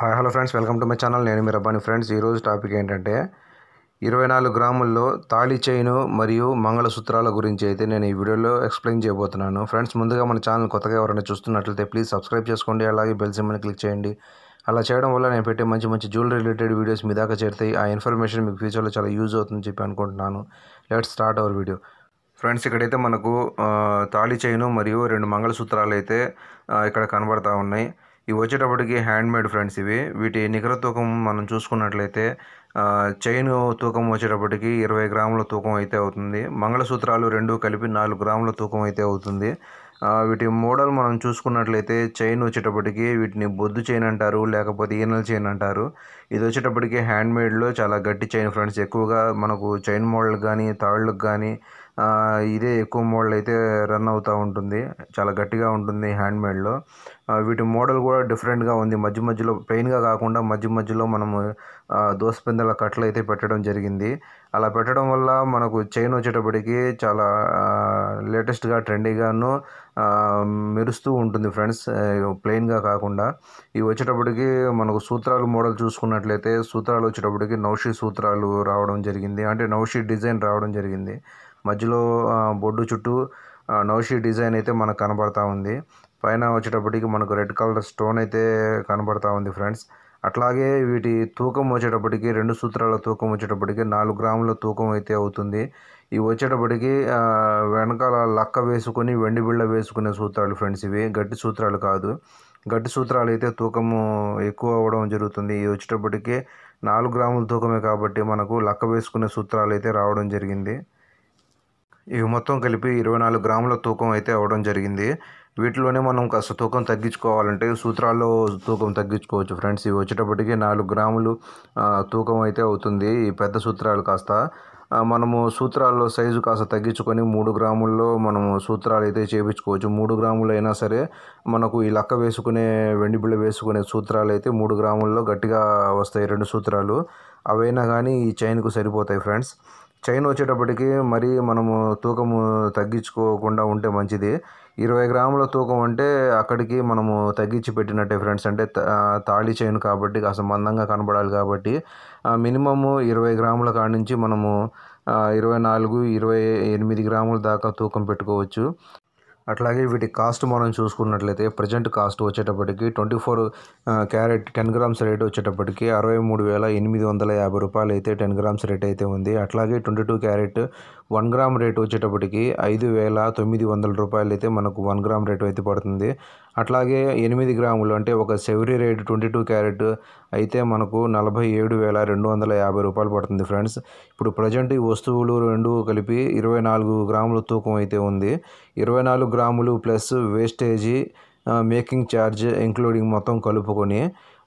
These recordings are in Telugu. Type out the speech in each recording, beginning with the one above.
Hi hello friends, welcome to my channel. నేను మీ రబ్బాని. ఫ్రెండ్స్, ఈరోజు టాపిక్ ఏంటంటే 24 గ్రాముల్లో తాళి చైను మరియు మంగళసూత్రాల గురించి అయితే నేను ఈ వీడియోలో ఎక్స్ప్లెయిన్ చేయబోతున్నాను. ఫ్రెండ్స్, ముందుగా మన ఛానల్ కొత్తగా ఎవరైనా చూస్తున్నట్లయితే ప్లీజ్ సబ్స్క్రైబ్ చేసుకోండి, అలాగే బెల్ సింబల్ని క్లిక్ చేయండి. అలా చేయడం వల్ల నేను పెట్టే మంచి మంచి జ్యువెలరీ రిలేటెడ్ వీడియోస్ మీ దాకా చేరుతాయి. ఆ ఇన్ఫర్మేషన్ మీకు ఫ్యూచర్లో చాలా యూజ్ అవుతుందని చెప్పి అనుకుంటున్నాను. Let's start our video. Friends, ఇక్కడైతే మనకు తాళి చైను మరియు 2 మంగళసూత్రాలు అయితే ఇక్కడ కనబడతా ఉన్నాయి. ఇవి వచ్చేటప్పటికి హ్యాండ్మేడ్ ఫ్రెండ్స్. వీటి నికర తూకం మనం చూసుకున్నట్లయితే చైను తూకం వచ్చేటప్పటికి 20 గ్రాముల తూకం అయితే అవుతుంది. మంగళసూత్రాలు 2 కలిపి 4 గ్రాముల తూకం అయితే అవుతుంది. వీటి మోడల్ మనం చూసుకున్నట్లయితే చైన్ వచ్చేటప్పటికి వీటిని బొద్దు చైన్ అంటారు, లేకపోతే ఈనెల చైన్ అంటారు. ఇది వచ్చేటప్పటికి హ్యాండ్మేడ్లో చాలా గట్టి చైన్ ఫ్రెండ్స్. ఎక్కువగా మనకు చైన్ మోడల్ కానీ తాళ్ళకు కానీ ఇదే ఎక్కువ మోడల్ అయితే రన్ అవుతూ ఉంటుంది. చాలా గట్టిగా ఉంటుంది హ్యాండ్మేడ్లో. వీటి మోడల్ కూడా డిఫరెంట్గా ఉంది. మధ్య మధ్యలో ప్లెయిన్గా కాకుండా మధ్య మధ్యలో మనము దోసపిందల కట్లు అయితే పెట్టడం జరిగింది. అలా పెట్టడం వల్ల మనకు చైన్ వచ్చేటప్పటికి చాలా లేటెస్ట్గా ట్రెండీగాను మెరుస్తూ ఉంటుంది ఫ్రెండ్స్, ప్లెయిన్గా కాకుండా. ఇవి వచ్చేటప్పటికి మనకు సూత్రాలు మోడల్ చూసుకున్నట్లయితే సూత్రాలు వచ్చేటప్పటికి నౌషి సూత్రాలు రావడం జరిగింది. అంటే నౌషి డిజైన్ రావడం జరిగింది. మధ్యలో బొడ్డు చుట్టూ నౌషి డిజైన్ అయితే మనకు కనబడతా ఉంది. పైన వచ్చేటప్పటికి మనకు రెడ్ కలర్ స్టోన్ అయితే కనబడతా ఉంది ఫ్రెండ్స్. అట్లాగే వీటి తూకం వచ్చేటప్పటికి 2 సూత్రాల తూకం వచ్చేటప్పటికి 4 గ్రాముల తూకం అయితే అవుతుంది. ఇవి వచ్చేటప్పటికి వెనకాల లక్క వేసుకొని వెండి బిళ్ళ వేసుకునే సూత్రాలు ఫ్రెండ్స్. ఇవి గట్టి సూత్రాలు కాదు. గట్టి సూత్రాలు అయితే తూకము ఎక్కువ అవ్వడం జరుగుతుంది. ఇవి వచ్చేటప్పటికి 4 గ్రాముల తూకమే కాబట్టి మనకు లక్క వేసుకునే సూత్రాలు అయితే రావడం జరిగింది. ఇవి మొత్తం కలిపి 24 గ్రాముల తూకం అయితే అవ్వడం జరిగింది. వీటిలోనే మనం కాస్త తూకం తగ్గించుకోవాలంటే సూత్రాల్లో తూకం తగ్గించుకోవచ్చు ఫ్రెండ్స్. ఇవి వచ్చేటప్పటికి 4 గ్రాములు తూకం అయితే అవుతుంది. ఈ పెద్ద సూత్రాలు కాస్త మనము సూత్రాల్లో సైజు కాస్త తగ్గించుకొని 3 గ్రాముల్లో మనము సూత్రాలు అయితే చేయించుకోవచ్చు. 3 గ్రాములు అయినా సరే మనకు ఈ లక్క వేసుకునే వెండి బిళ్ళ వేసుకునే సూత్రాలు అయితే 3 గ్రాముల్లో గట్టిగా వస్తాయి. 2 సూత్రాలు అవైనా కానీ ఈ చైన్కు సరిపోతాయి ఫ్రెండ్స్. చైన్ వచ్చేటప్పటికి మరి మనము తూకము తగ్గించుకోకుండా ఉంటే మంచిది. 20 గ్రాముల తూకం అంటే అక్కడికి మనము తగ్గించి పెట్టినట్టే ఫ్రెండ్స్. అంటే తాళి చైన్ కాబట్టి కాస్త మందంగా కనబడాలి కాబట్టి మినిమము 20 గ్రాముల కాడి నుంచి మనము 24, 28 గ్రాముల దాకా తూకం పెట్టుకోవచ్చు. అట్లాగే వీటి కాస్ట్ మనం చూసుకున్నట్లయితే ప్రజెంట్ కాస్ట్ వచ్చేటప్పటికి 24 క్యారెట్ 10 గ్రామ్స్ రేట్ వచ్చేటప్పటికి 63,850 రూపాయలు అయితే 10 గ్రామ్స్ రేట్ అయితే ఉంది. అట్లాగే 22 క్యారెట్ 1 గ్రామ్ రేట్ వచ్చేటప్పటికి 5,900 రూపాయలు అయితే మనకు 1 గ్రామ్ రేటు అయితే పడుతుంది. అట్లాగే 8 గ్రాములు అంటే ఒక సెవరీ రేట్ 22 క్యారెట్ అయితే మనకు 47,250 రూపాయలు పడుతుంది ఫ్రెండ్స్. ఇప్పుడు ప్రజెంట్ ఈ వస్తువులు రెండు కలిపి 24 గ్రాముల తూకం అయితే ఉంది. 24 గ్రాములు ప్లస్ వేస్టేజీ మేకింగ్ ఛార్జ్ ఇంక్లూడింగ్ మొత్తం కలుపుకొని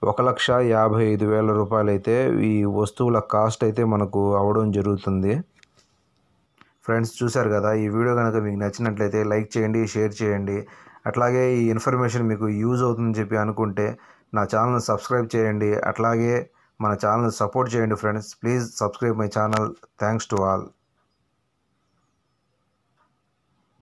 1,55,000 రూపాయలు అయితే ఈ వస్తువుల కాస్ట్ అయితే మనకు అవ్వడం జరుగుతుంది. ఫ్రెండ్స్, చూశారు కదా. ఈ వీడియో కనుక మీకు నచ్చినట్లయితే లైక్ చేయండి, షేర్ చేయండి. అట్లాగే ఈ ఇన్ఫర్మేషన్ మీకు యూజ్ అవుతుందని చెప్పి అనుకుంటే నా ఛానల్ని సబ్స్క్రైబ్ చేయండి. అట్లాగే మన ఛానల్ని సపోర్ట్ చేయండి friends. Please subscribe my channel. Thanks to all.